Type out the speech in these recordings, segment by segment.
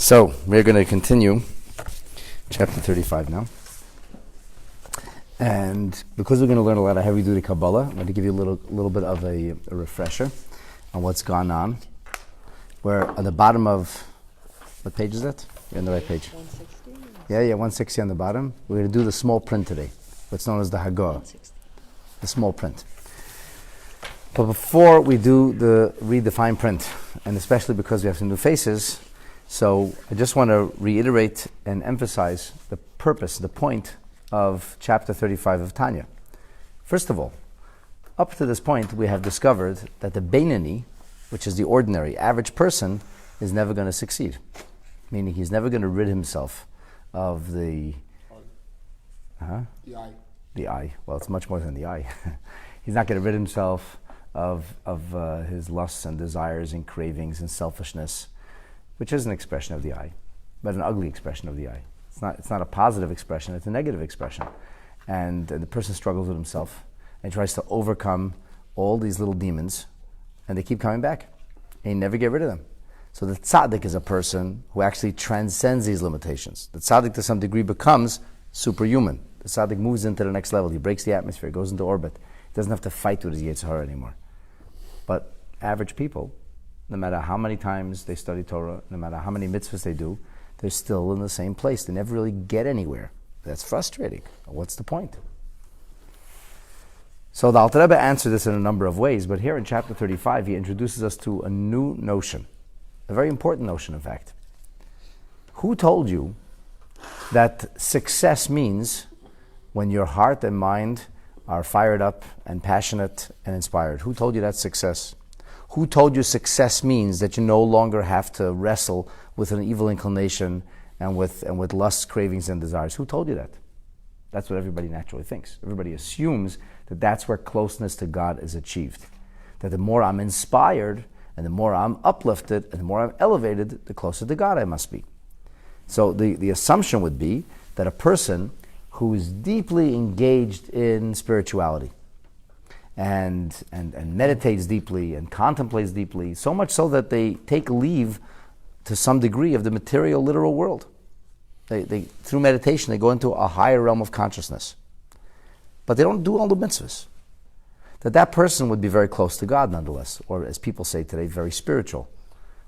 So, we're going to continue chapter 35 now. And because we're going to learn a lot of heavy-duty Kabbalah, I'm going to give you a little bit of a refresher on what's gone on. We're on the bottom of, what page is that? You're on the right page. 160? Yeah, 160 on the bottom. We're going to do the small print today, what's known as the Haggadah, the small print. But before we do read the fine print, and especially because we have some new faces, so I just want to reiterate and emphasize the purpose, the point of chapter 35 of Tanya. First of all, up to this point, we have discovered that the Beinani, which is the ordinary, average person, is never going to succeed. Meaning he's never going to rid himself of the eye. The eye. Well, it's much more than the eye. He's not going to rid himself of his lusts and desires and cravings and selfishness, which is an expression of the eye, but an ugly expression of the eye. It's not a positive expression, it's a negative expression. And the person struggles with himself and tries to overcome all these little demons, and they keep coming back. And you never get rid of them. So the tzaddik is a person who actually transcends these limitations. The tzaddik to some degree becomes superhuman. The tzaddik moves into the next level. He breaks the atmosphere, goes into orbit. He doesn't have to fight with his Yetzer Hara anymore. But average people, no matter how many times they study Torah, no matter how many mitzvahs they do, they're still in the same place. They never really get anywhere. That's frustrating. What's the point? So the Alter Rebbe answered this in a number of ways, but here in chapter 35, he introduces us to a new notion, a very important notion, in fact. Who told you that success means when your heart and mind are fired up and passionate and inspired? Who told you that's success? Who told you success means that you no longer have to wrestle with an evil inclination and with lusts, cravings, and desires? Who told you that? That's what everybody naturally thinks. Everybody assumes that that's where closeness to God is achieved. That the more I'm inspired, and the more I'm uplifted, and the more I'm elevated, the closer to God I must be. So the assumption would be that a person who is deeply engaged in spirituality and meditates deeply and contemplates deeply, so much so that they take leave to some degree of the material, literal world. They through meditation, they go into a higher realm of consciousness. But they don't do all the mitzvahs. That person would be very close to God nonetheless, or as people say today, very spiritual.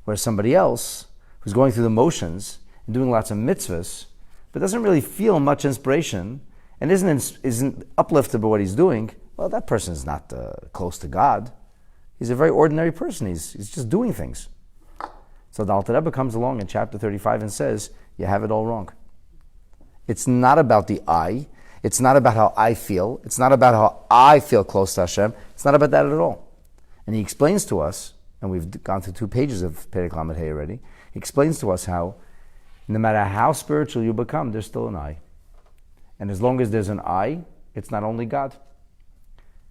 Whereas somebody else who's going through the motions and doing lots of mitzvahs, but doesn't really feel much inspiration and isn't uplifted by what he's doing, well, that person is not close to God. He's a very ordinary person. He's just doing things. So the Alter Rebbe comes along in chapter 35 and says, you have it all wrong. It's not about the I. It's not about how I feel. It's not about how I feel close to Hashem. It's not about that at all. And he explains to us, and we've gone through 2 pages of Perek Lamed Hey already, he explains to us how no matter how spiritual you become, there's still an I. And as long as there's an I, it's not only God.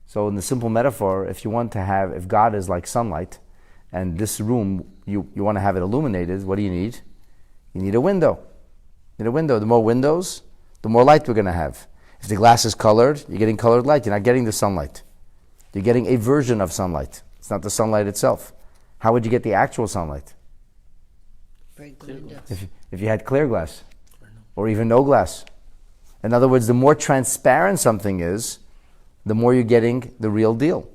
So in the simple metaphor, if God is like sunlight, and this room, you want to have it illuminated, what do you need? You need a window. You need a window. The more windows, the more light we're going to have. If the glass is colored, you're getting colored light. You're not getting the sunlight. You're getting a version of sunlight. It's not the sunlight itself. How would you get the actual sunlight? Break the window. If you had clear glass, or even no glass. In other words, the more transparent something is, the more you're getting the real deal.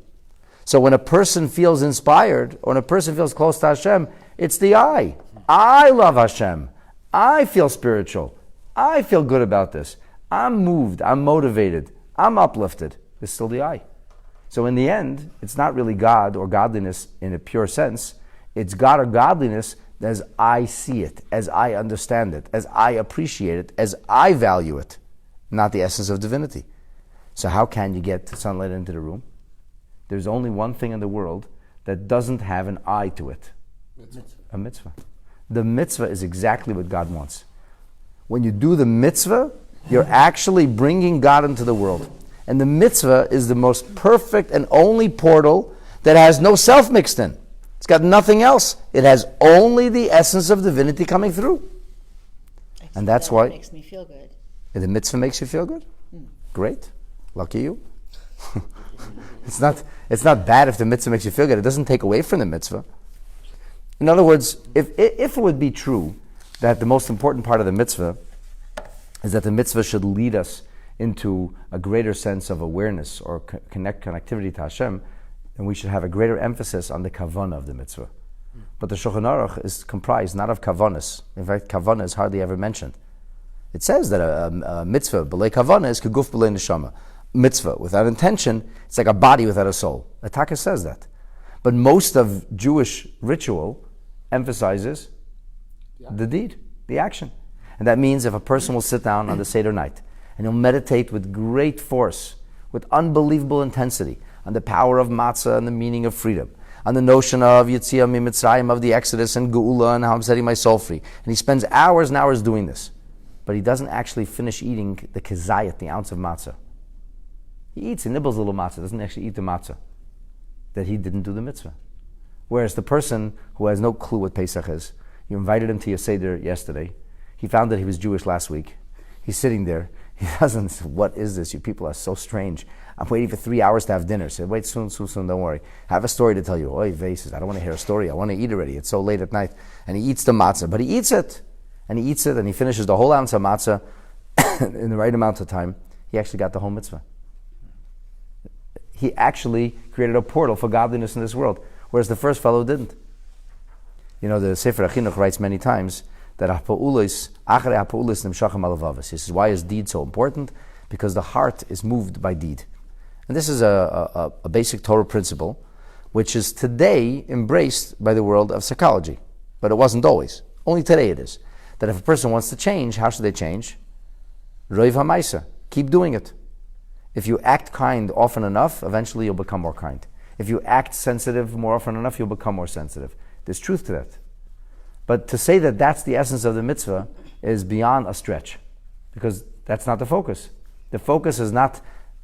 So when a person feels inspired, or when a person feels close to Hashem, it's the I. I love Hashem. I feel spiritual. I feel good about this. I'm moved. I'm motivated. I'm uplifted. It's still the I. So in the end, it's not really God or godliness in a pure sense. It's God or godliness as I see it, as I understand it, as I appreciate it, as I value it, not the essence of divinity. So how can you get sunlight into the room? There's only one thing in the world that doesn't have an I to it. A mitzvah. The mitzvah is exactly what God wants. When you do the mitzvah, you're actually bringing God into the world. And the mitzvah is the most perfect and only portal that has no self mixed in. It's got nothing else. It has only the essence of divinity coming through. And that's why... It makes me feel good. The mitzvah makes you feel good? Great. Lucky you. It's not bad if the mitzvah makes you feel good. It doesn't take away from the mitzvah. In other words, if it would be true that the most important part of the mitzvah is that the mitzvah should lead us into a greater sense of awareness or connectivity to Hashem, and we should have a greater emphasis on the kavanah of the mitzvah. But the Shulchan Aruch is comprised not of kavanas. In fact, kavanah is hardly ever mentioned. It says that a mitzvah, b'lei kavanah, is keguf b'lei neshama. Mitzvah without intention, it's like a body without a soul. Ataka says that. But most of Jewish ritual emphasizes the deed, the action. And that means if a person will sit down on the Seder night and he'll meditate with great force, with unbelievable intensity, on the power of matzah and the meaning of freedom, on the notion of Yetziah Mitzrayim, of the Exodus and Geula and how I'm setting my soul free. And he spends hours and hours doing this. But he doesn't actually finish eating the kezayat, the ounce of matzah. He nibbles a little matzah, doesn't actually eat the matzah. That he didn't do the mitzvah. Whereas the person who has no clue what Pesach is, you invited him to your Seder yesterday, he found that he was Jewish last week. He's sitting there, he doesn't say, what is this? You people are so strange. I'm waiting for 3 hours to have dinner. He said, wait, soon, don't worry. I have a story to tell you. Oy, Vases, I don't want to hear a story. I want to eat already. It's so late at night. And he eats the matzah, but he eats it. And he eats it, and he finishes the whole ounce of matzah in the right amount of time. He actually got the whole mitzvah. He actually created a portal for godliness in this world, whereas the first fellow didn't. You know, the Sefer HaChinuch writes many times that ha'pa'ulis, acharei ha'pa'ulis nimshachim alavavos. He says, why is deed so important? Because the heart is moved by deed. And this is a basic Torah principle, which is today embraced by the world of psychology. But it wasn't always. Only today it is. That if a person wants to change, how should they change? Roiv ha'maisa. Keep doing it. If you act kind often enough, eventually you'll become more kind. If you act sensitive more often enough, you'll become more sensitive. There's truth to that. But to say that that's the essence of the mitzvah is beyond a stretch. Because that's not the focus. The focus is not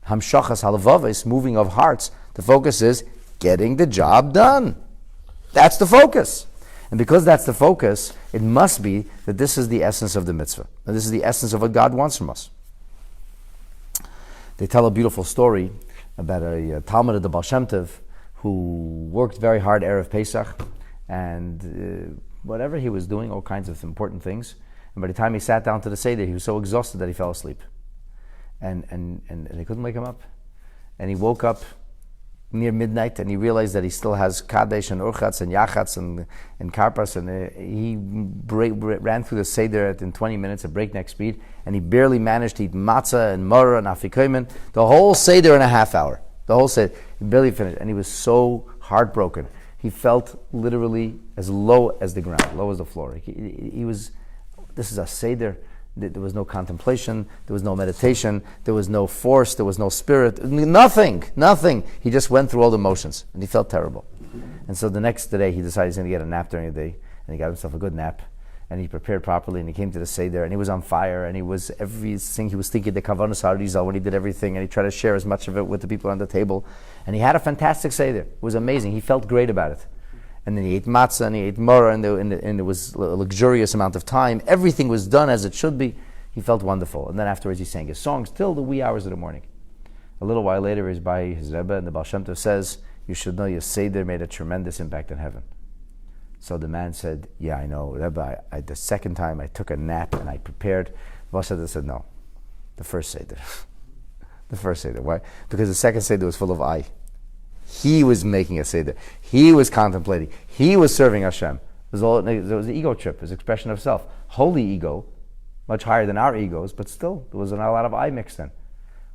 hamshachas halavavis, moving of hearts. The focus is getting the job done. That's the focus. And because that's the focus, it must be that this is the essence of the mitzvah. And this is the essence of what God wants from us. They tell a beautiful story about a Talmud of the Baal Shem Tov who worked very hard Erev Pesach, and whatever he was doing, all kinds of important things. And by the time he sat down to the Seder, he was so exhausted that he fell asleep. And they couldn't wake him up. And he woke up near midnight, and he realized that he still has Kadesh and Urchatz and Yachatz and Karpas, and he ran through the Seder in 20 minutes at breakneck speed, and he barely managed to eat matzah and maror and afikomen, the whole Seder in a half hour. The whole Seder. He barely finished, and he was so heartbroken. He felt literally as low as the ground, low as the floor. He was, this is a Seder. There was no contemplation, there was no meditation, there was no force, there was no spirit, nothing. He just went through all the motions, and he felt terrible. And so the next day, he decided he's going to get a nap during the day, and he got himself a good nap, and he prepared properly, and he came to the Seder, and he was on fire, and he was everything, he was thinking the Kavanas HaRizal when he did everything, and he tried to share as much of it with the people on the table, and he had a fantastic Seder. It was amazing. He felt great about it. And then he ate matzah, and he ate maror, and it was a luxurious amount of time. Everything was done as it should be. He felt wonderful. And then afterwards he sang his songs till the wee hours of the morning. A little while later he's by his Rebbe, and the Baal Shem Tov says, you should know your Seder made a tremendous impact in heaven. So the man said, yeah, I know, Rebbe, the second time I took a nap and I prepared. Baal Shem Tov said, no, the first Seder. The first Seder. Why? Because the second Seder was full of I. He was making a Seder. He was contemplating. He was serving Hashem. It was an ego trip, his expression of self. Holy ego, much higher than our egos, but still, there was not a lot of I mixed in.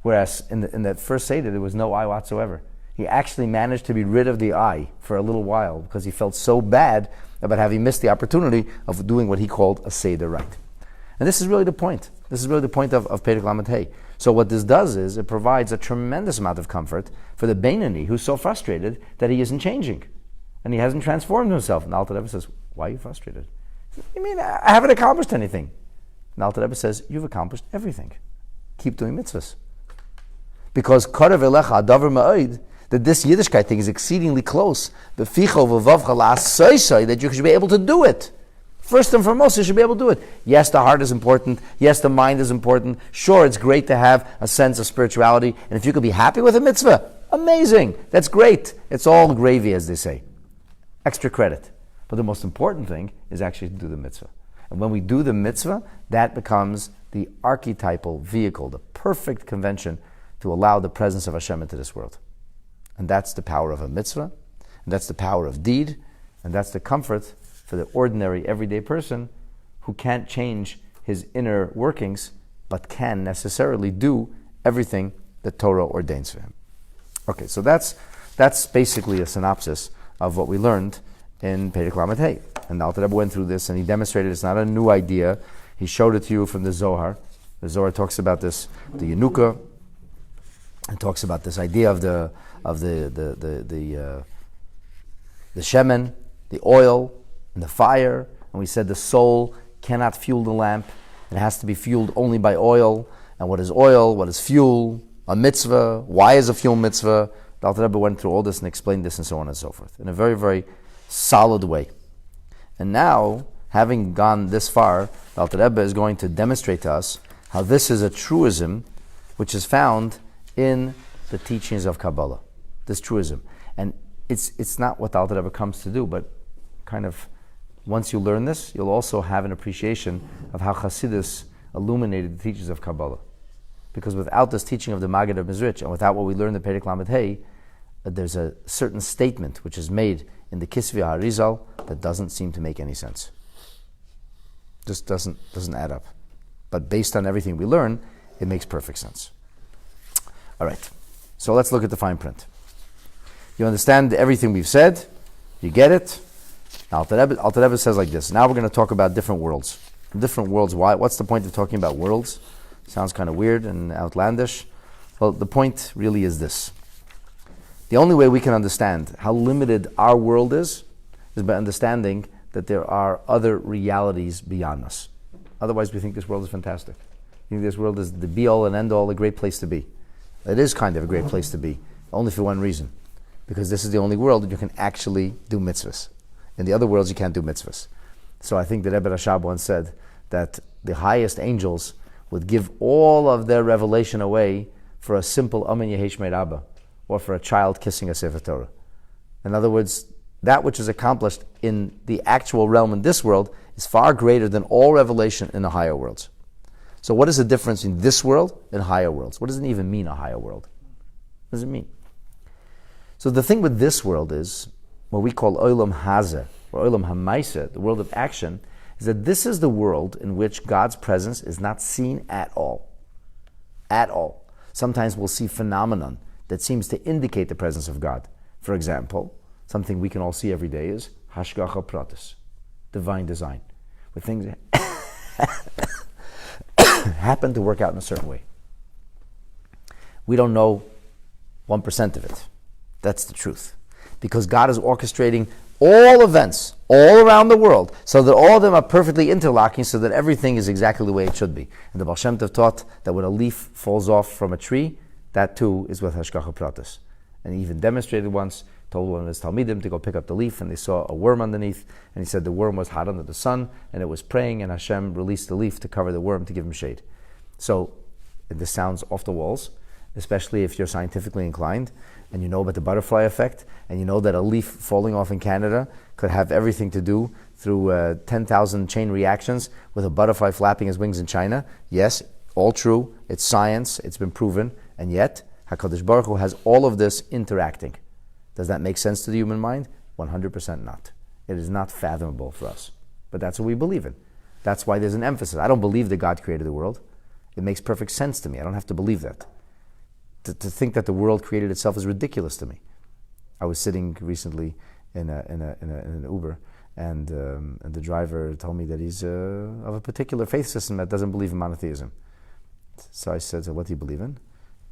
Whereas in that first Seder, there was no I whatsoever. He actually managed to be rid of the I for a little while because he felt so bad about having missed the opportunity of doing what he called a Seder right. And this is really the point. This is really the point of Perek Lamed Hey. So what this does is it provides a tremendous amount of comfort for the Beinoni who's so frustrated that he isn't changing and he hasn't transformed himself. And Alter Rebbe says, why are you frustrated? You mean I haven't accomplished anything? And Alter Rebbe says, you've accomplished everything. Keep doing mitzvahs. Because Karev Elecha Adavar Ma'od, that this Yiddishkeit thing is exceedingly close, that you should be able to do it. First and foremost, you should be able to do it. Yes, the heart is important. Yes, the mind is important. Sure, it's great to have a sense of spirituality. And if you could be happy with a mitzvah, amazing. That's great. It's all gravy, as they say. Extra credit. But the most important thing is actually to do the mitzvah. And when we do the mitzvah, that becomes the archetypal vehicle, the perfect convention to allow the presence of Hashem into this world. And that's the power of a mitzvah, and that's the power of deed, and that's the comfort for the ordinary, everyday person who can't change his inner workings, but can necessarily do everything that Torah ordains for him. Okay, so that's basically a synopsis of what we learned in Perek Lamed Hey. And the Alter Rebbe went through this, and he demonstrated it's not a new idea. He showed it to you from the Zohar. The Zohar talks about this, the Yenuka, and talks about this idea of the shemen, the oil, and the fire. And we said the soul cannot fuel the lamp. It has to be fueled only by oil. And what is oil? What is fuel? A mitzvah. Why is a fuel mitzvah? The Alter Rebbe went through all this and explained this and so on and so forth in a very, very solid way. And now, having gone this far, the Alter Rebbe is going to demonstrate to us how this is a truism which is found in the teachings of Kabbalah. This truism. And it's not what the Alter Rebbe comes to do, but kind of once you learn this, you'll also have an appreciation of how Chassidus illuminated the teachings of Kabbalah. Because without this teaching of the Maggid of Mezrich, and without what we learned in Perek Lamed Hey, there's a certain statement which is made in the Kisvei HaRizal that doesn't seem to make any sense. Just doesn't add up. But based on everything we learn, it makes perfect sense. All right, so let's look at the fine print. You understand everything we've said? You get it? Alter Rebbe says like this. Now we're going to talk about different worlds. Different worlds. Why? What's the point of talking about worlds? Sounds kind of weird and outlandish. Well, the point really is this. The only way we can understand how limited our world is by understanding that there are other realities beyond us. Otherwise, we think this world is fantastic. We think this world is the be-all and end-all, a great place to be. It is kind of a great place to be, only for one reason. Because this is the only world that you can actually do mitzvahs. In the other worlds, you can't do mitzvahs. So I think the Rebbe Rashab once said that the highest angels would give all of their revelation away for a simple Amen Yehi Shmei Rabba, or for a child kissing a Sefer Torah. In other words, that which is accomplished in the actual realm in this world is far greater than all revelation in the higher worlds. So what is the difference in this world and higher worlds? What does it even mean, a higher world? What does it mean? So the thing with this world is, what we call Olam Hazeh, or Olam HaMaaseh, the world of action, is that this is the world in which God's presence is not seen at all. At all. Sometimes we'll see phenomenon that seems to indicate the presence of God. For example, something we can all see every day is Hashgacha Pratis, divine design, where things happen to work out in a certain way. We don't know 1% of it. That's the truth. Because God is orchestrating all events all around the world so that all of them are perfectly interlocking so that everything is exactly the way it should be. And the Baal Shem Tov taught that when a leaf falls off from a tree, that too is with Hashgacha Pratis. And he even demonstrated once, told one of his Talmidim to go pick up the leaf, and they saw a worm underneath, and he said the worm was hot under the sun, and it was praying, and Hashem released the leaf to cover the worm to give him shade. So this sounds off the walls, especially if you're scientifically inclined, and you know about the butterfly effect, and you know that a leaf falling off in Canada could have everything to do through 10,000 chain reactions with a butterfly flapping his wings in China. Yes, all true, it's science, it's been proven, and yet HaKadosh Baruch Hu has all of this interacting. Does that make sense to the human mind? 100% not. It is not fathomable for us. But that's what we believe in. That's why there's an emphasis. I don't believe that God created the world. It makes perfect sense to me. I don't have to believe that. To think that the world created itself is ridiculous to me. I was sitting recently in an Uber, and the driver told me that he's of a particular faith system that doesn't believe in monotheism. So I said, so what do you believe in?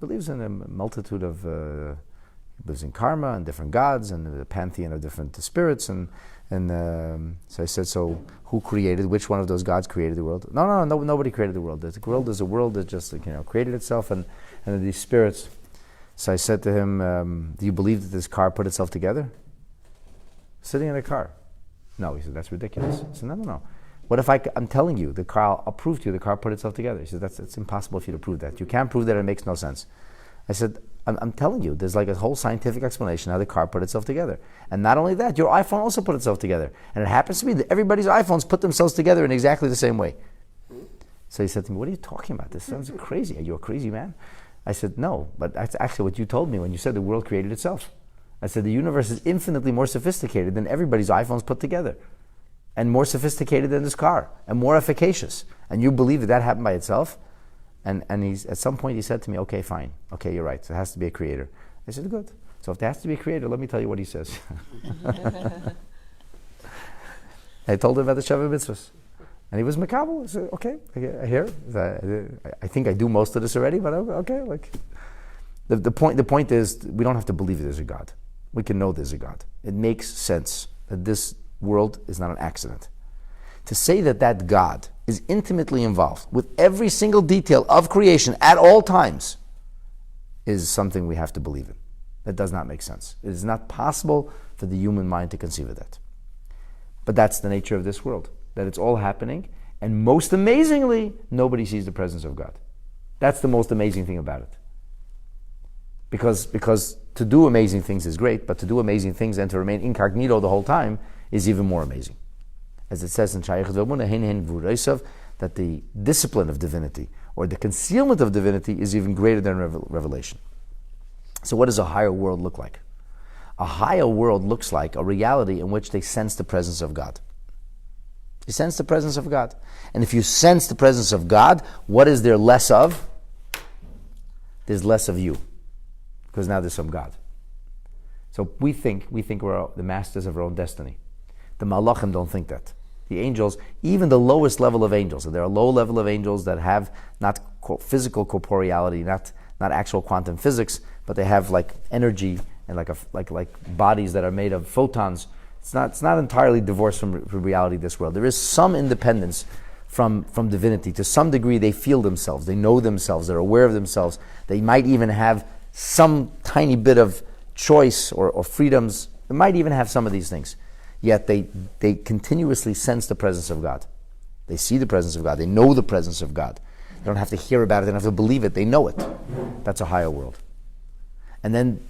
He believes in a multitude of, he believes in karma and different gods and the pantheon of different spirits. And so I said, so who created, which one of those gods created the world? No, nobody created the world. The world is a world that just created itself and these spirits. So I said to him, do you believe that this car put itself together? Sitting in a car. No, he said, that's ridiculous. I said, no. What if I'm telling you, I'll prove to you the car put itself together? He said, it's impossible for you to prove that. You can't prove that, it makes no sense. I said, I'm telling you, there's like a whole scientific explanation how the car put itself together. And not only that, your iPhone also put itself together. And it happens to be that everybody's iPhones put themselves together in exactly the same way. So he said to me, what are you talking about? This sounds crazy. Are you a crazy man? I said, no, but that's actually what you told me when you said the world created itself. I said, the universe is infinitely more sophisticated than everybody's iPhones put together. And more sophisticated than this car. And more efficacious. And you believe that happened by itself? And at some point he said to me, okay, fine. Okay, you're right. So it has to be a creator. I said, good. So if there has to be a creator, let me tell you what he says. I told him about the Sheva Mitzvahs. And he was makabel. I said, okay, I hear. I think I do most of this already, but okay. Like the point is, we don't have to believe there's a God. We can know there's a God. It makes sense that this world is not an accident. To say that God is intimately involved with every single detail of creation at all times is something we have to believe in. That does not make sense. It is not possible for the human mind to conceive of that. But that's the nature of this world, that it's all happening, and most amazingly, nobody sees the presence of God. That's the most amazing thing about it. Because to do amazing things is great, but to do amazing things and to remain incognito the whole time is even more amazing. As it says in Shayachet V'Emunah, that the discipline of divinity, or the concealment of divinity, is even greater than revelation. So what does a higher world look like? A higher world looks like a reality in which they sense the presence of God. You sense the presence of God. And if you sense the presence of God, what is there less of? There's less of you. Because now there's some God. So we think we're the masters of our own destiny. The malachim don't think that. The angels, even the lowest level of angels, so there are low level of angels that have not physical corporeality, not actual quantum physics, but they have like energy and like bodies that are made of photons. It's not entirely divorced from reality of this world. There is some independence from divinity. To some degree, they feel themselves, they know themselves, they're aware of themselves. They might even have some tiny bit of choice or freedoms. They might even have some of these things. Yet they continuously sense the presence of God. They see the presence of God. They know the presence of God. They don't have to hear about it. They don't have to believe it. They know it. That's a higher world. And then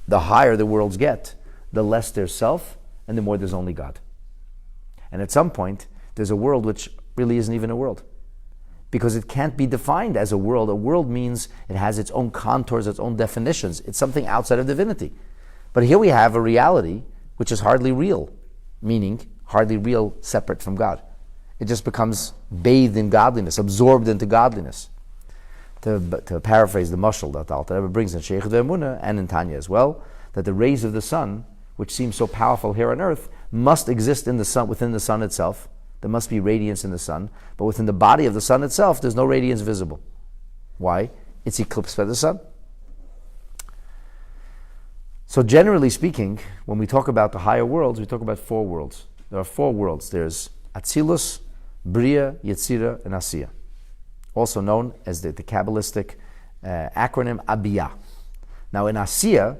the higher the worlds get, the less there's self and the more there's only God. And at some point, there's a world which really isn't even a world. Because it can't be defined as a world. A world means it has its own contours, its own definitions. It's something outside of divinity. But here we have a reality which is hardly real. Meaning, hardly real separate from God. It just becomes bathed in godliness, absorbed into godliness. To paraphrase the mashal that the Alter Rebbe brings in Shayachet V'Emunah and in Tanya as well, that the rays of the sun, which seem so powerful here on earth, must exist in the sun, within the sun itself. There must be radiance in the sun, but within the body of the sun itself, there's no radiance visible. Why? It's eclipsed by the sun. So generally speaking, when we talk about the higher worlds, we talk about four worlds. There are four worlds. There's Atzilus, Bria, Yetzira, and Asiya. Also known as the Kabbalistic acronym Abiyah. Now in Asiya,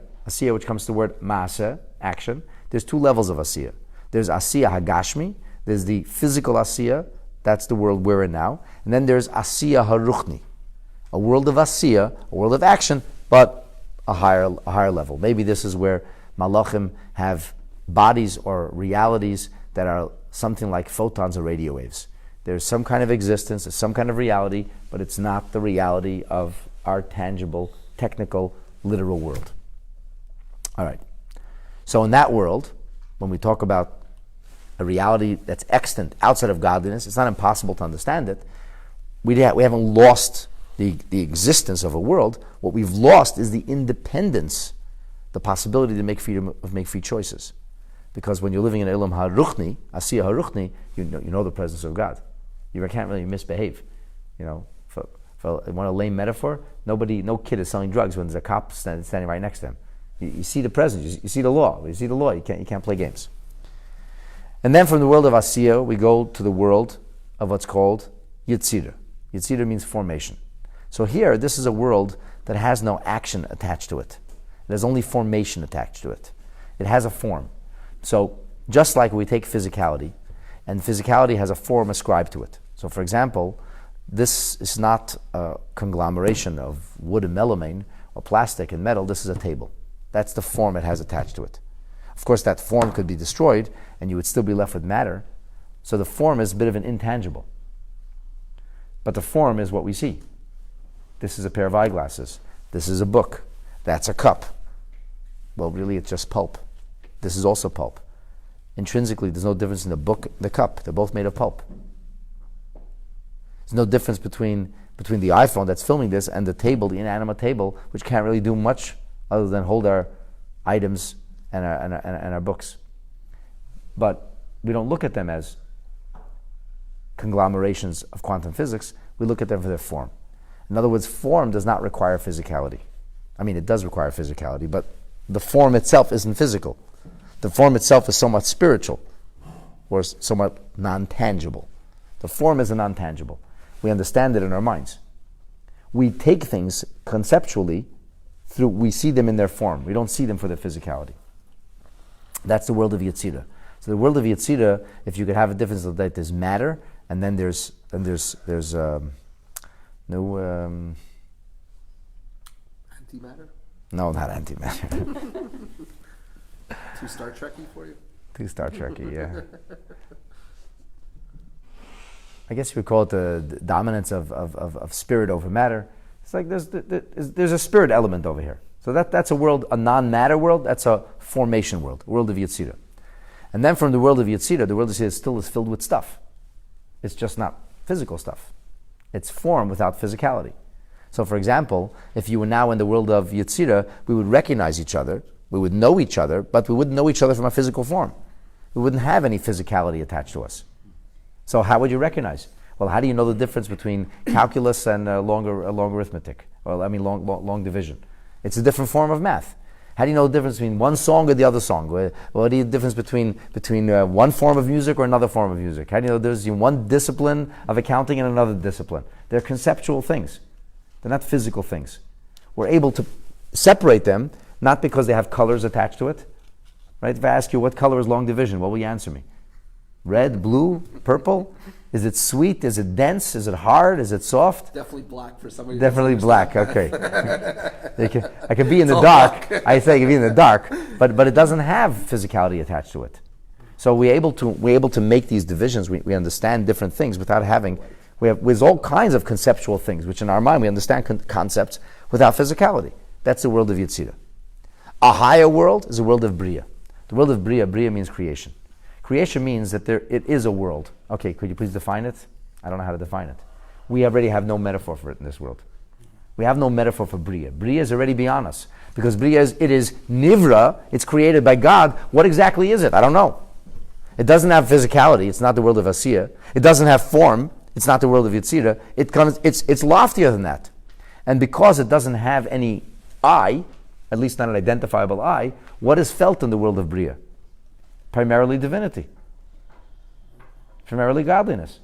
which comes to the word Maaseh, action, there's two levels of Asiya. There's Asiya Hagashmi, there's the physical Asiya, that's the world we're in now. And then there's Asiya Haruchni, a world of Asiya, a world of action, but a higher level. Maybe this is where malachim have bodies or realities that are something like photons or radio waves. There's some kind of existence, there's some kind of reality, but it's not the reality of our tangible, technical, literal world. All right. So in that world, when we talk about a reality that's extant, outside of godliness, it's not impossible to understand it. We haven't lost the existence of a world. What we've lost is the independence, the possibility to make free choices. Because when you're living in Elam Haruchni, Asiya Haruchni, you know the presence of God. You can't really misbehave. For one a lame metaphor, no kid is selling drugs when there's a cop standing right next to him. You see the presence, you see the law. You can't play games. And then from the world of Asiya, we go to the world of what's called Yetzira. Yetzira means formation. So here, this is a world that has no action attached to it. There's only formation attached to it. It has a form. So just like we take physicality, and physicality has a form ascribed to it. So for example, this is not a conglomeration of wood and melamine or plastic and metal, this is a table. That's the form it has attached to it. Of course, that form could be destroyed, and you would still be left with matter. So the form is a bit of an intangible. But the form is what we see. This is a pair of eyeglasses. This is a book. That's a cup. Well, really, it's just pulp. This is also pulp. Intrinsically, there's no difference in the book and the cup. They're both made of pulp. There's no difference between the iPhone that's filming this and the table, the inanimate table, which can't really do much other than hold our items and our books. But we don't look at them as conglomerations of quantum physics. We look at them for their form. In other words, form does not require physicality. I mean, it does require physicality, but the form itself isn't physical. The form itself is somewhat spiritual or somewhat non-tangible. The form is a non-tangible. We understand it in our minds. We take things conceptually we see them in their form. We don't see them for their physicality. That's the world of Yetzirah. So the world of Yetzirah, if you could have a difference of that, there's matter, and then there's Antimatter? No, not antimatter. Too Star Trekky for you? Too Star Trekky, yeah. I guess you would call it the dominance of spirit over matter. It's like there's a spirit element over here. So that's a world, a non-matter world. That's a formation world, a world of Yetzirah. And then from the world of Yetzirah, the world of Yetzirah still is filled with stuff. It's just not physical stuff. It's form without physicality. So for example, if you were now in the world of Yetzirah, we would recognize each other, we would know each other, but we wouldn't know each other from a physical form. We wouldn't have any physicality attached to us. So how would you recognize? Well, how do you know the difference between calculus and long arithmetic? Well, I mean long division. It's a different form of math. How do you know the difference between one song or the other song? What do you know the difference between one form of music or another form of music? How do you know there's one discipline of accounting and another discipline? They're conceptual things. They're not physical things. We're able to separate them, not because they have colors attached to it. Right? If I ask you what color is long division, what will you answer me? Red, blue, purple? Is it sweet? Is it dense? Is it hard? Is it soft? Definitely black for somebody. Definitely black. Okay. I could be in the dark. I say I could be in the dark, but it doesn't have physicality attached to it. So we're able to make these divisions. We understand different things without having. There's all kinds of conceptual things, which in our mind we understand concepts without physicality. That's the world of Yetzirah. A higher world is the world of Bria. The world of Bria means creation. Creation means that it is a world. Okay, could you please define it? I don't know how to define it. We already have no metaphor for it in this world. We have no metaphor for Bria. Bria is already beyond us. Because Bria is Nivra, it's created by God. What exactly is it? I don't know. It doesn't have physicality, it's not the world of Asiya. It doesn't have form, it's not the world of Yetzirah. It's loftier than that. And because it doesn't have any I, at least not an identifiable I, what is felt in the world of Bria? Primarily divinity. Primarily godliness.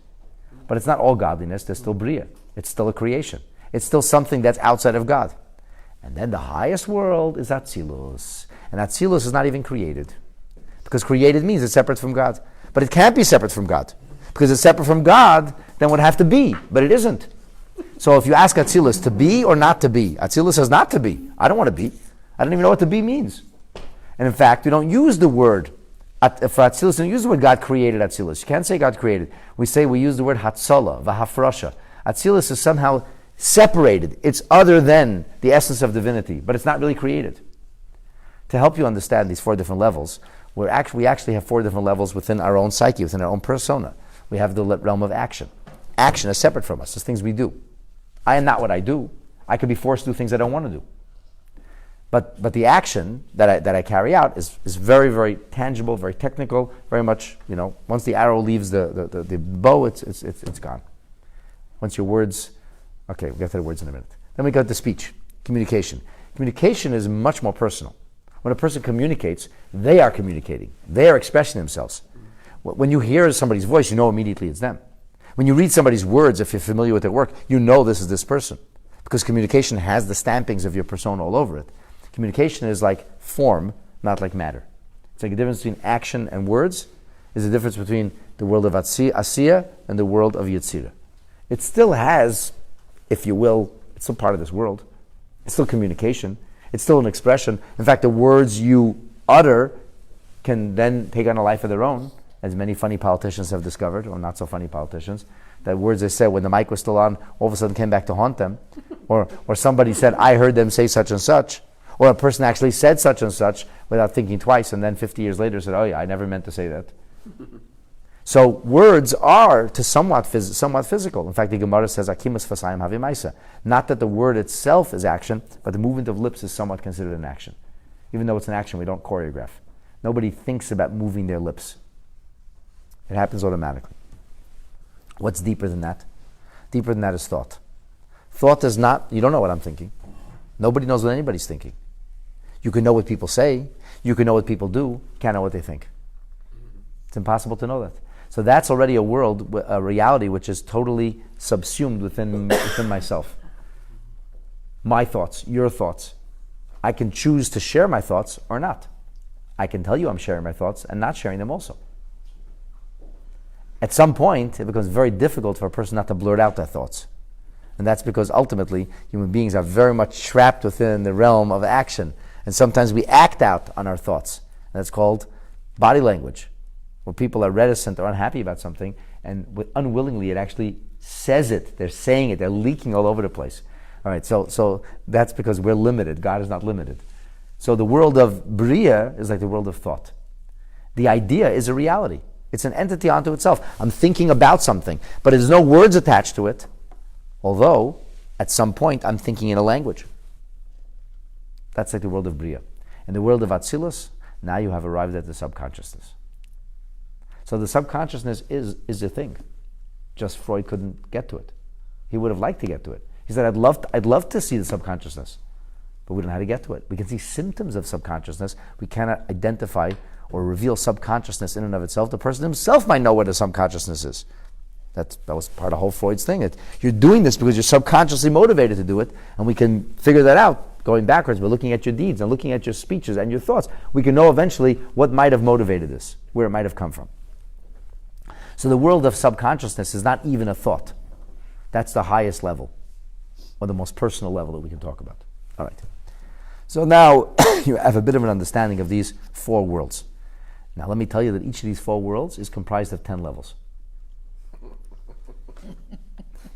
But it's not all godliness, there's still Bria. It's still a creation. It's still something that's outside of God. And then the highest world is Atzilus. And Atzilus is not even created. Because created means it's separate from God. But it can't be separate from God. Because it's separate from God, then it would have to be. But it isn't. So if you ask Atzilus to be or not to be, Atzilus says not to be. I don't want to be. I don't even know what to be means. And in fact, we don't use the word for Atzilus, we don't use the word God created Atzilus. You can't say God created. We use the word Hatzalah, V'hafrasha. Atzilus is somehow separated. It's other than the essence of divinity, but it's not really created. To help you understand these four different levels, we actually have four different levels within our own psyche, within our own persona. We have the realm of action. Action is separate from us. It's things we do. I am not what I do. I could be forced to do things I don't want to do. But the action that I carry out is very, very tangible, very technical, very much, once the arrow leaves the bow, it's gone. Once your words, okay, we'll get to the words in a minute. Then we got the speech, communication. Communication is much more personal. When a person communicates, they are communicating. They are expressing themselves. When you hear somebody's voice, you know immediately it's them. When you read somebody's words, if you're familiar with their work, you know this is this person. Because communication has the stampings of your persona all over it. Communication is like form, not like matter. It's like a difference between action and words is the difference between the world of Asiya and the world of Yetzirah. It still has, if you will, it's still part of this world. It's still communication. It's still an expression. In fact, the words you utter can then take on a life of their own, as many funny politicians have discovered, or not so funny politicians, that words they said when the mic was still on, all of a sudden came back to haunt them. Or somebody said, I heard them say such and such. Or a person actually said such and such without thinking twice, and then 50 years later said, oh yeah, I never meant to say that. So words are to somewhat physical. In fact, the Gemara says, Akimus fasayim havimaisa. Not that the word itself is action, but the movement of lips is somewhat considered an action. Even though it's an action, we don't choreograph. Nobody thinks about moving their lips. It happens automatically. What's deeper than that? Deeper than that is thought. Thought is not, you don't know what I'm thinking. Nobody knows what anybody's thinking. You can know what people say. You can know what people do. Can't know what they think. It's impossible to know that. So that's already a world, a reality which is totally subsumed within myself. My thoughts, your thoughts. I can choose to share my thoughts or not. I can tell you I'm sharing my thoughts and not sharing them also. At some point, it becomes very difficult for a person not to blurt out their thoughts. And that's because ultimately, human beings are very much trapped within the realm of action. And sometimes we act out on our thoughts. And that's called body language, where people are reticent or unhappy about something, and unwillingly it actually says it. They're saying it. They're leaking all over the place. All right, so that's because we're limited. God is not limited. So the world of Bria is like the world of thought. The idea is a reality. It's an entity unto itself. I'm thinking about something, but there's no words attached to it, although at some point I'm thinking in a language. That's like the world of Bria. In the world of Atzilus, now you have arrived at the subconsciousness. So the subconsciousness is a thing. Just Freud couldn't get to it. He would have liked to get to it. He said, I'd love to see the subconsciousness, but we don't know how to get to it. We can see symptoms of subconsciousness. We cannot identify or reveal subconsciousness in and of itself. The person himself might know what a subconsciousness is. That was part of whole Freud's thing. You're doing this because you're subconsciously motivated to do it, and we can figure that out going backwards. We're looking at your deeds and looking at your speeches and your thoughts. We can know eventually what might have motivated this, where it might have come from. So the world of subconsciousness is not even a thought. That's the highest level, or the most personal level that we can talk about. All right. So now you have a bit of an understanding of these four worlds. Now let me tell you that each of these four worlds is comprised of 10 levels.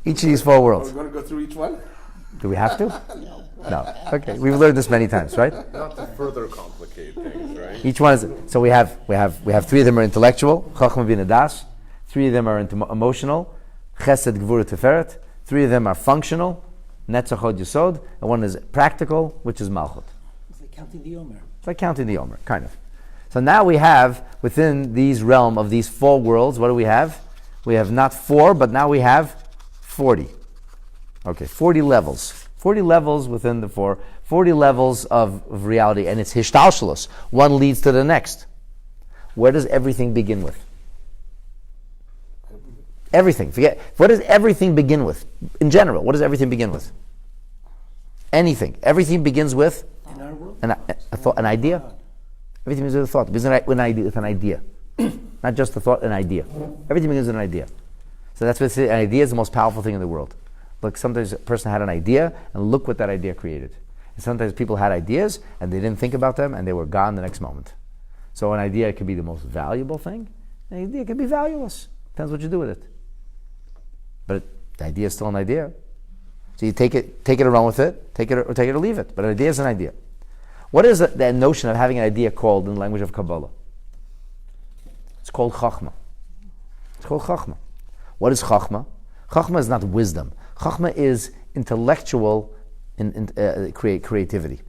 Each of these four worlds. Are we going to go through each one? Do we have to? No. Okay. We've learned this many times, right? Not to further complicate things, right? Each one is. So we have 3 of them are intellectual, Chachma Bina Das. 3 of them are emotional, Chesed Gvura Tiferet. 3 of them are functional, Netzach Hod Yesod, and 1 is practical, which is Malchut. It's like counting the Omer. It's like counting the Omer, kind of. So now we have, within these realm of these 4 worlds, what do we have? We have not 4, but now we have 40. Okay, 40 levels. 40 levels within the 4. 40 levels of reality, and it's hishtalshalos. One leads to the next. Where does everything begin with? Everything. Forget. What does everything begin with? In general, what does everything begin with? Anything. Everything begins with In our world? a thought, an idea. Everything begins with a thought. It begins with an idea. Not just a thought, an idea. Everything begins with an idea. So that's what an idea is the most powerful thing in the world. Look, sometimes a person had an idea, and look what that idea created. And sometimes people had ideas, and they didn't think about them, and they were gone the next moment. So an idea could be the most valuable thing. An idea could be valueless. Depends what you do with it. But the idea is still an idea. So you take it and run with it, take it or leave it. But an idea is an idea. What is the notion of having an idea called in the language of Kabbalah? It's called Chachma. It's called Chachma. What is Chachma? Chachma is not wisdom. Chachma is intellectual creativity.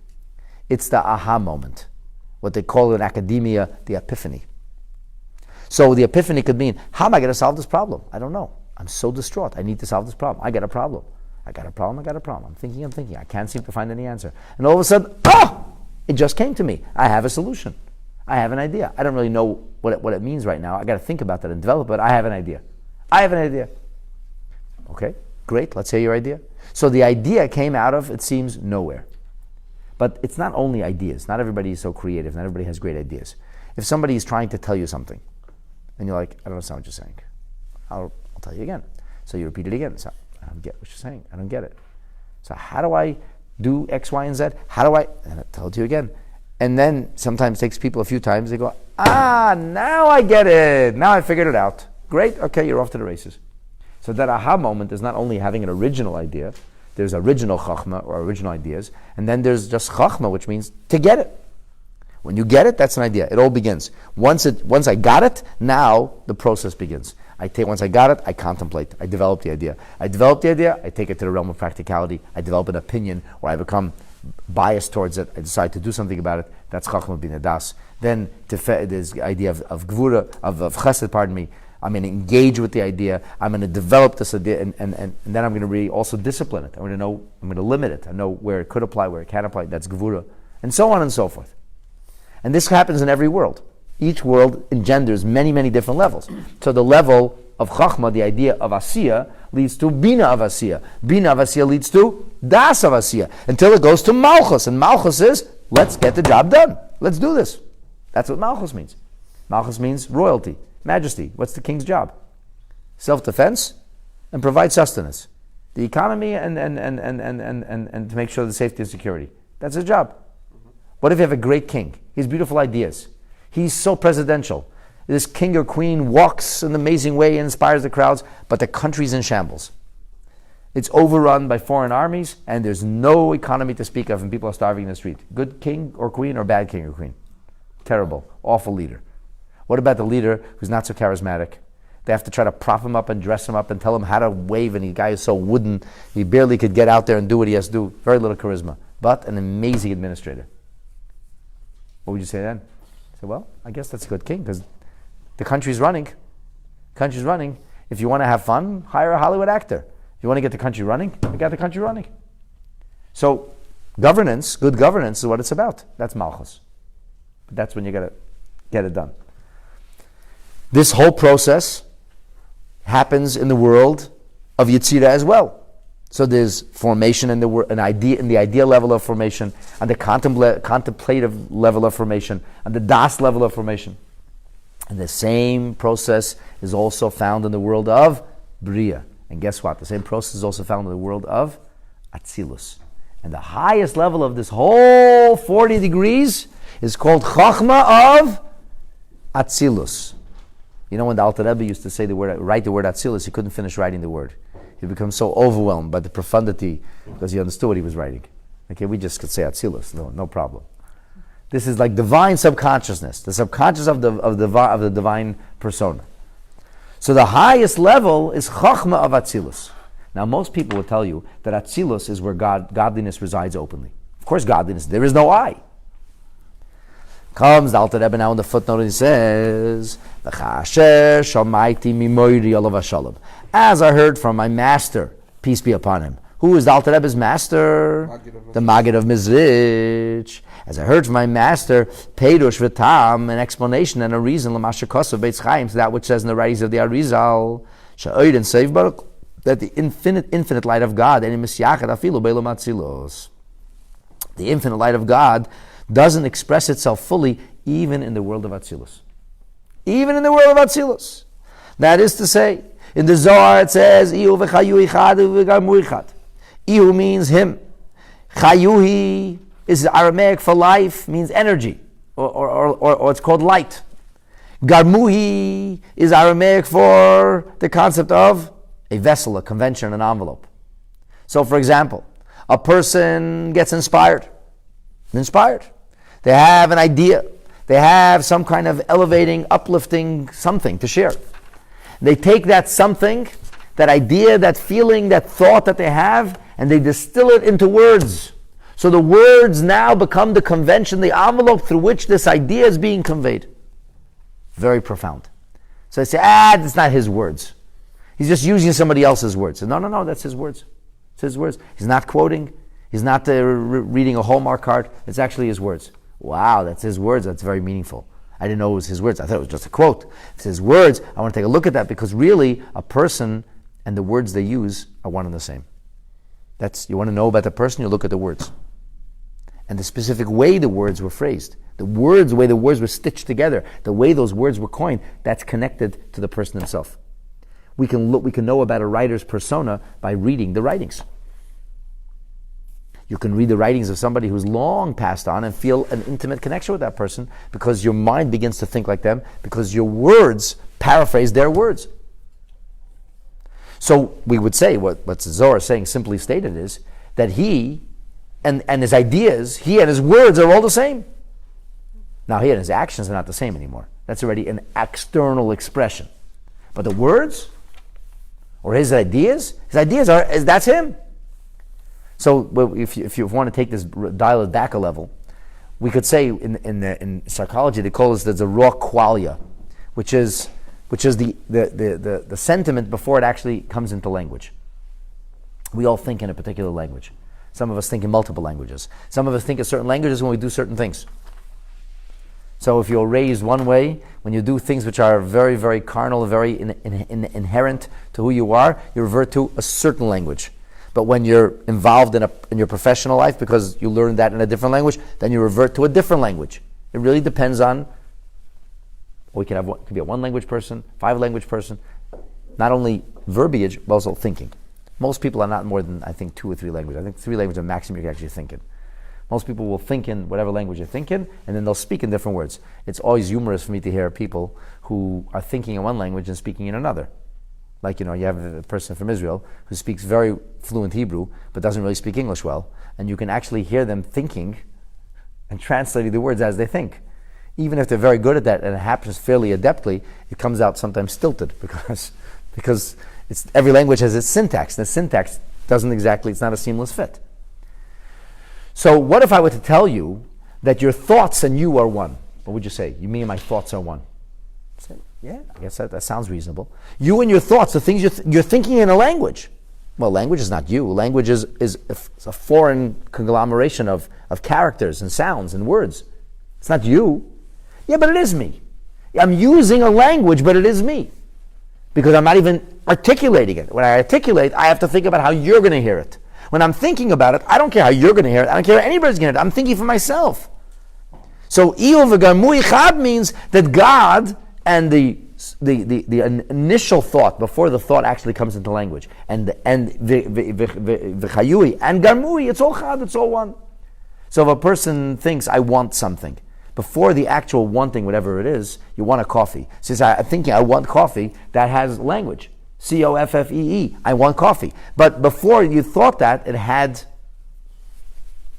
It's the aha moment. What they call in academia the epiphany. So the epiphany could mean, how am I going to solve this problem? I don't know. I'm so distraught. I need to solve this problem. I got a problem. I'm thinking. I can't seem to find any answer. And all of a sudden, it just came to me. I have a solution. I have an idea. I don't really know what it means right now. I got to think about that and develop it. I have an idea. Okay, great. Let's hear your idea. So the idea came out of, it seems, nowhere. But it's not only ideas. Not everybody is so creative. Not everybody has great ideas. If somebody is trying to tell you something, and you're like, I don't understand what you're saying. I'll tell you again. So you repeat it again. So I don't get what you're saying. I don't get it. So how do I do X, Y, and Z. How do I? And I told you again. And then sometimes it takes people a few times. They go, now I get it. Now I figured it out. Great. Okay, you're off to the races. So that aha moment is not only having an original idea. There's original chachma or original ideas, and then there's just chachma, which means to get it. When you get it, that's an idea. It all begins. Once I got it, now the process begins. Once I got it, I contemplate. I develop the idea. I take it to the realm of practicality. I develop an opinion, or I become biased towards it. I decide to do something about it. That's chachma bin das. Then there's the idea of gvura, of chesed, pardon me. I'm going to engage with the idea. I'm going to develop this idea, and then I'm going to really also discipline it. I'm going to limit it. I know where it could apply, where it can't apply. That's gevura, and so on and so forth. And this happens in every world. Each world engenders many, many different levels. So the level of chachma, the idea of asiya, leads to bina of asiya. Bina of asiya leads to das of asiya, until it goes to malchus. And malchus is, let's get the job done. Let's do this. That's what malchus means. Malchus means royalty. Majesty. What's the king's job? Self-defense and provide sustenance. The economy and to make sure the safety and security. That's his job. What if you have a great king? He has beautiful ideas. He's so presidential. This king or queen walks in an amazing way and inspires the crowds, but the country's in shambles. It's overrun by foreign armies, and there's no economy to speak of, and people are starving in the street. Good king or queen or bad king or queen? Terrible. Awful leader. What about the leader who's not so charismatic? They have to try to prop him up and dress him up and tell him how to wave, and the guy is so wooden, he barely could get out there and do what he has to do. Very little charisma, but an amazing administrator. What would you say then? Say, well, I guess that's a good king, because the country's running. If you want to have fun, hire a Hollywood actor. If you want to get the country running, you got the country running. So governance, good governance is what it's about. That's malchus. But that's when you got to get it done. This whole process happens in the world of Yetzirah as well. So there's formation in the idea level of formation, and the contemplative level of formation, and the das level of formation. And the same process is also found in the world of Bria. And guess what? The same process is also found in the world of Atzilus. And the highest level of this whole 40 degrees is called Chachma of Atzilus. You know, when the Alter Rebbe used to write the word Atzilus, he couldn't finish writing the word. He became so overwhelmed by the profundity because he understood what he was writing. Okay, we just could say Atzilus, no problem. This is like divine subconsciousness, the subconscious of the divine persona. So the highest level is Chachma of Atzilus. Now, most people will tell you that Atzilus is where godliness resides openly. Of course, godliness, there is no I. Comes the Alter Rebbe now in the footnote, and he says, as I heard from my master, peace be upon him. Who is the Alter Rebbe's master? The Maggid of Mizrich. As I heard from my master, Peirush V'tam, an explanation and a reason, L'masher Kosav Beitz Chaim, to that which says in the writings of the Arizal, Sha'oid and Seiv Baruch, that the infinite light of God, the infinite light of God doesn't express itself fully even in the world of Atzilus. Even in the world of Atzilus. That is to say, in the Zohar it says, Ihu v'chayu ichad v'garmu ichad. Ihu means him. Chayuhi is Aramaic for life, means energy, or it's called light. Garmuhi is Aramaic for the concept of a vessel, a convention, an envelope. So, for example, a person gets inspired. They have an idea. They have some kind of elevating, uplifting something to share. They take that something, that idea, that feeling, that thought that they have, and they distill it into words. So the words now become the convention, the envelope through which this idea is being conveyed. Very profound. So they say, that's not his words. He's just using somebody else's words. No, that's his words. It's his words. He's not quoting. He's not reading a Hallmark card. It's actually his words. Wow, that's his words. That's very meaningful. I didn't know it was his words. I thought it was just a quote. It's his words. I want to take a look at that because really a person and the words they use are one and the same. You want to know about the person, you look at the words. And the specific way the words were phrased, the way the words were stitched together, the way those words were coined, that's connected to the person himself. We can know about a writer's persona by reading the writings. You can read the writings of somebody who's long passed on and feel an intimate connection with that person because your mind begins to think like them, because your words paraphrase their words. So we would say, what Zohar is saying simply stated is, that he and his ideas, he and his words are all the same. Now he and his actions are not the same anymore. That's already an external expression. But the words, or his ideas are, that's him. So if you want to take this, dial it back a level, we could say in psychology they call this the raw qualia, which is the sentiment before it actually comes into language. We all think in a particular language. Some of us think in multiple languages. Some of us think in certain languages when we do certain things. So if you're raised one way, when you do things which are very, very carnal, very inherent to who you are, you revert to a certain language. But when you're involved in your professional life, because you learned that in a different language, then you revert to a different language. It really depends on, could be a one language person, 5 language person, not only verbiage, but also thinking. Most people are not more than, I think, 2 or 3 languages. I think 3 languages are the maximum you can actually think in. Most people will think in whatever language you're thinking, and then they'll speak in different words. It's always humorous for me to hear people who are thinking in one language and speaking in another. Like, you have a person from Israel who speaks very fluent Hebrew, but doesn't really speak English well, and you can actually hear them thinking and translating the words as they think. Even if they're very good at that, and it happens fairly adeptly, it comes out sometimes stilted, because every language has its syntax, and the syntax it's not a seamless fit. So what if I were to tell you that your thoughts and you are one? What would you say? You mean my thoughts are one? I say, yeah, I guess that sounds reasonable. You and your thoughts, the things you're thinking in a language. Well, language is not you. Language is a foreign conglomeration of characters and sounds and words. It's not you. Yeah, but it is me. I'm using a language, but it is me. Because I'm not even articulating it. When I articulate, I have to think about how you're going to hear it. When I'm thinking about it, I don't care how you're going to hear it. I don't care how anybody's going to hear it. I'm thinking for myself. So, Iyov v'garmui chad means that God and the initial thought, before the thought actually comes into language, and v'chayui and garmui, it's all chad, it's all one. So if a person thinks, I want something, before the actual wanting, whatever it is, you want a coffee. Since I'm thinking I want coffee, that has language. Coffee. I want coffee. But before you thought that, it had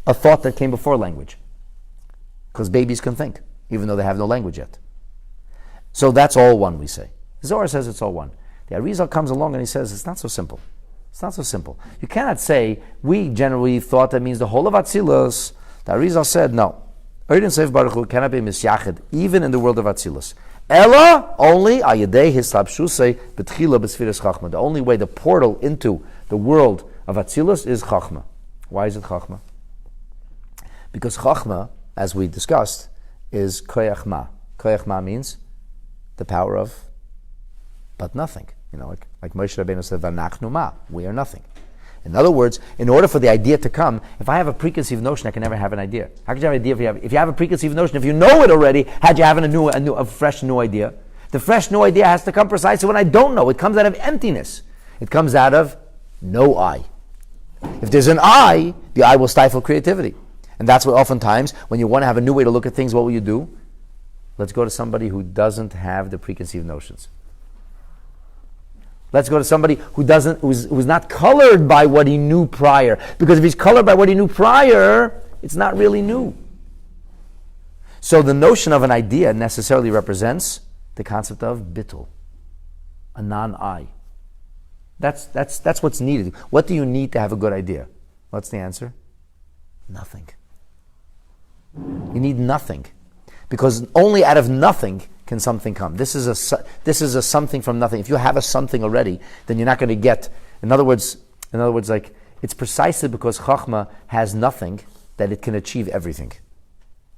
a thought that came before language. Because babies can think, even though they have no language yet. So that's all one, we say. Zohar says it's all one. The Arizal comes along and he says it's not so simple. It's not so simple. You cannot say, we generally thought that means the whole of Atzilus. The Arizal said, no. Oiden Seif Baruch Hu cannot be misyached, even in the world of Atzilus. Ella, only ayadei hislapshusei betchila b'sfiras chachma. The only way, the portal into the world of Atzilus is chachma. Why is it chachma? Because chachma, as we discussed, is koyach ma. Koyach ma means the power of but nothing. Like Moshe Rabbeinu said, "Vanachnu ma," we are nothing. In other words, in order for the idea to come, if I have a preconceived notion, I can never have an idea. How could you have an idea if you have a preconceived notion? If you know it already, how'd you have a fresh new idea? The fresh new idea has to come precisely when I don't know. It comes out of emptiness. It comes out of no I. If there's an I, the I will stifle creativity. And that's what oftentimes, when you want to have a new way to look at things, what will you do? Let's go to somebody who doesn't have the preconceived notions. Let's go to somebody who's not colored by what he knew prior. Because if he's colored by what he knew prior, it's not really new. So the notion of an idea necessarily represents the concept of bittul, a non-I. That's what's needed. What do you need to have a good idea? What's the answer? Nothing. You need nothing. Because only out of nothing can something come. This is a something from nothing. If you have a something already, then you're not going to get. In other words, like it's precisely because Chachma has nothing that it can achieve everything.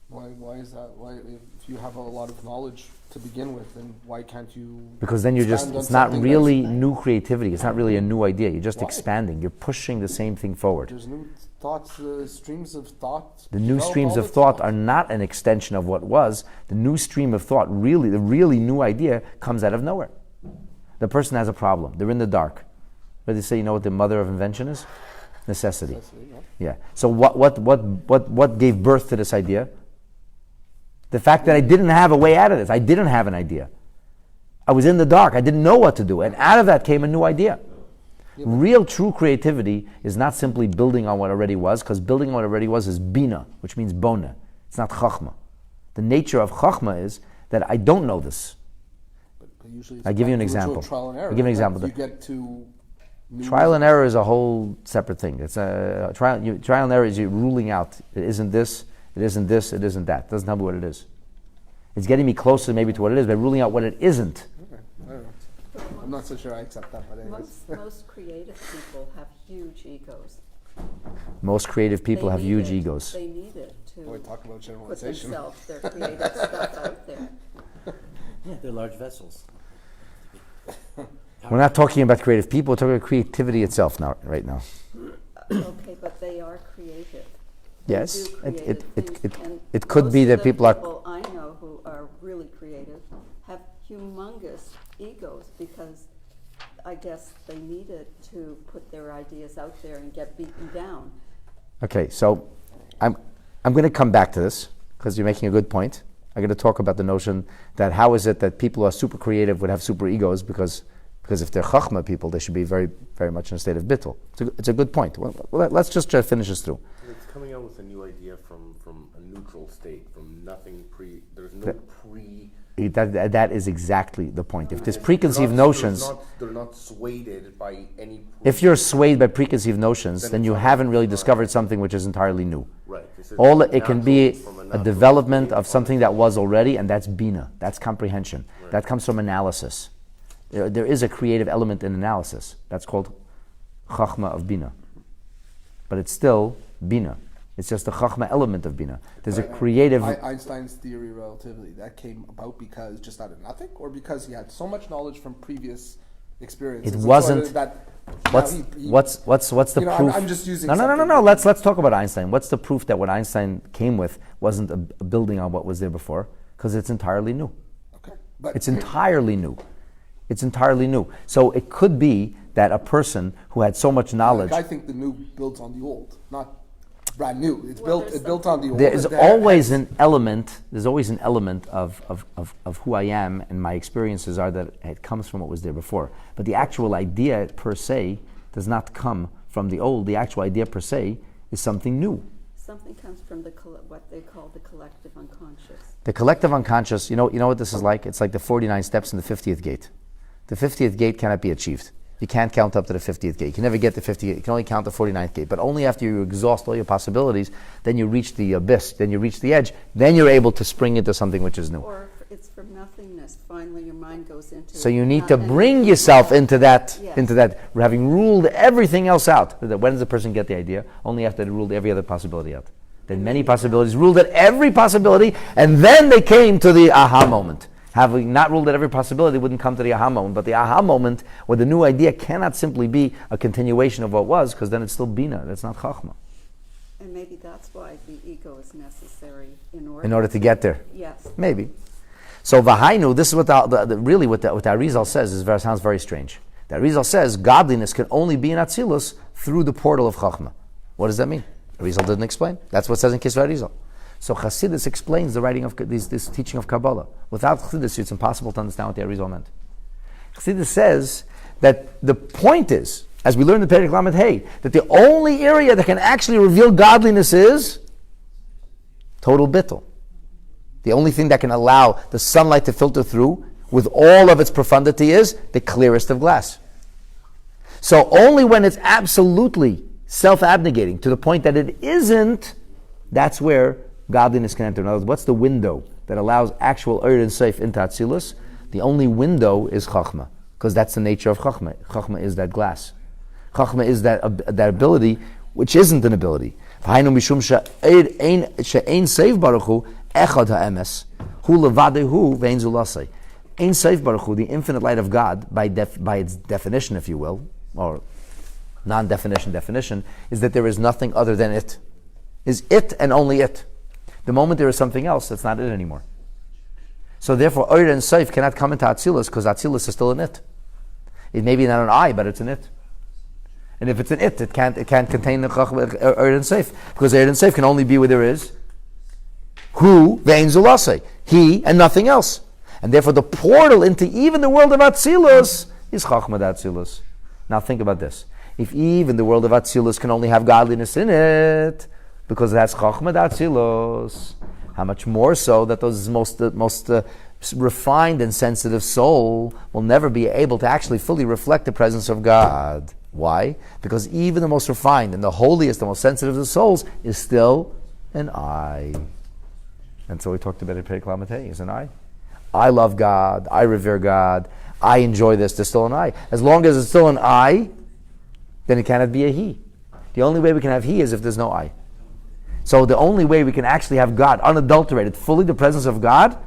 Why is that? Why, if you have a lot of knowledge to begin with, then why can't you? Because then it's not really new creativity. It's not really a new idea. You're just expanding. You're pushing the same thing forward. There's new thoughts, streams of thought. The new streams of thought are not an extension of what was. The new stream of thought, the really new idea, comes out of nowhere. The person has a problem. They're in the dark. What do they say? You know what the mother of invention is? Necessity. Necessity, yeah. Yeah. So what gave birth to this idea? The fact that I didn't have a way out of this. I didn't have an idea. I was in the dark. I didn't know what to do. And out of that came a new idea. Real true creativity is not simply building on what already was, because building on what already was is bina, which means bona. It's not chachma. The nature of chachma is that I don't know this. But usually it's I'll give you an back to example. Trial and error. I'll give you an right? example. You get to Trial and error is a whole separate thing. It's a trial and error is you ruling out. It isn't this, it isn't this, it isn't that. It doesn't tell me what it is. It's getting me closer maybe to what it is by ruling out what it isn't. Okay, I don't know. I'm not so sure I accept that, but anyways. Most creative people have huge egos. Most creative people They have need huge it. egos. They need it to Boy, talk about put generalization. themselves, their creative stuff out there. Yeah, they're large vessels. We're not talking about creative people, we're talking about creativity itself now, right now. Okay, but they are creative. Yes, They do creative things, and it could be most that of the people are. people I know who are really creative have humongous egos because I guess they needed to put their ideas out there and get beaten down. Okay, so I'm going to come back to this because you're making a good point. I'm going to talk about the notion that how is it that people who are super creative would have super egos because if they're chachma people, they should be very, very much in a state of bittul. It's a good point. Well, let's just try to finish this through. It's coming out with a new idea from a neutral state, from nothing there's no pre. That is exactly the point. If there's preconceived notions, They're not swayed by any. if you're swayed by preconceived notions, then you haven't really discovered something which is entirely new. Right. All it can be a development of something that was already, and that's bina. That's comprehension. Right. That comes from analysis. There is a creative element in analysis. That's called chachma of bina. But it's still bina. It's just the chachma element of bina. There's a creative. Einstein's theory of relativity, that came about because just out of nothing, or because he had so much knowledge from previous experiences? It and wasn't- sort of that What's the you know, proof? I'm just using No. something. Let's talk about Einstein. What's the proof that what Einstein came with wasn't a building on what was there before? Because it's entirely new. Okay. But It's entirely new. It's entirely new. So it could be that a person who had so much knowledge. I think the new builds on the old, not brand new. It's Well, built on the old. There's and always an element. There's always an element of who I am, and my experiences are that it comes from what was there before. But the actual idea per se does not come from the old. The actual idea per se is something new. Something comes from what they call the collective unconscious. The collective unconscious. You know what this is like. It's like the 49 steps in the 50th gate. The 50th gate cannot be achieved. You can't count up to the 50th gate. You can never get the 50th gate. You can only count the 49th gate. But only after you exhaust all your possibilities, then you reach the abyss, then you reach the edge, then you're able to spring into something which is new. Or it's from nothingness. Finally, your mind goes into. So you need not to bring anything yourself else. into that, Yes. having ruled everything else out. When does the person get the idea? Only after they ruled every other possibility out. Then many possibilities, ruled at every possibility, and then they came to the aha moment. Having not ruled at every possibility, they wouldn't come to the aha moment. But the aha moment, or the new idea, cannot simply be a continuation of what was, because then it's still bina. That's not chachma. And maybe that's why the ego is necessary in In order to get there, Yes. maybe. So v'hainu, this is what really what the Arizal says. Sounds very strange. The Arizal says godliness can only be in Atzilus through the portal of chachma. What does that mean? Arizal didn't explain. That's what it says in Kisra Arizal. So Chassidus explains the writing of this teaching of Kabbalah. Without Chassidus, it's impossible to understand what the Arizal meant. Chassidus says that the point is, as we learned in Perek Lamed Hey, that the only area that can actually reveal godliness is total bittul. The only thing that can allow the sunlight to filter through with all of its profundity is the clearest of glass. So only when it's absolutely self-abnegating to the point that it isn't, that's where godliness can enter. In other words, what's the window that allows actual Eir and Seif into Atzilus? The only window is Chachma, because that's the nature of Chachma. Chachma is that glass. Chachma is that ability, which isn't an ability. V'hainu mishum she'ein Seif Baruch Hu echad ha'emes hu levadehu ve'ein zulasei. Ein Seif Baruch Hu, the infinite light of God, by its definition, if you will, or non-definition, is that there is nothing other than it. Is it and only it. The moment there is something else, that's not it anymore. So therefore, Oyer and Seif cannot come into Atzilus because Atzilus is still in it. It may be not an I, but it's in it. And if it's an it can't contain the Chachma Ered and Seif, because Ered and Seif can only be where there is Hu ve'ein zulase, he and nothing else. And therefore the portal into even the world of Atzilus is Chachma Atzilus. Now think about this. If even the world of Atzilus can only have godliness in it, because that's Chachma Atzilus, how much more so that those most refined and sensitive soul will never be able to actually fully reflect the presence of God. Why? Because even the most refined and the holiest, the most sensitive of the souls is still an I. And so we talked about it, Perek Lamed Hey, is an I. I love God, I revere God, I enjoy this, there's still an I. As long as it's still an I, then it cannot be a he. The only way we can have he is if there's no I. So the only way we can actually have God, unadulterated, fully the presence of God,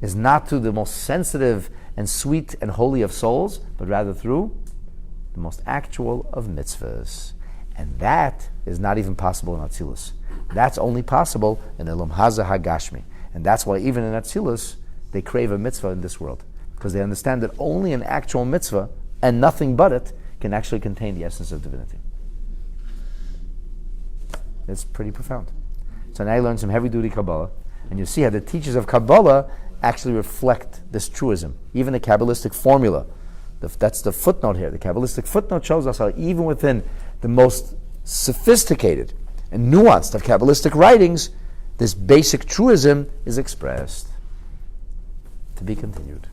is not through the most sensitive and sweet and holy of souls, but rather through the most actual of mitzvahs. And that is not even possible in Atzilus. That's only possible in Elam Haza Hagashmi. And that's why even in Atzilus, they crave a mitzvah in this world. Because they understand that only an actual mitzvah, and nothing but it, can actually contain the essence of divinity. It's pretty profound. So now you learn some heavy-duty Kabbalah, and you see how the teachers of Kabbalah actually reflect this truism. Even the Kabbalistic formula, that's the footnote here. The Kabbalistic footnote shows us how even within the most sophisticated and nuanced of Kabbalistic writings, this basic truism is expressed. To be continued.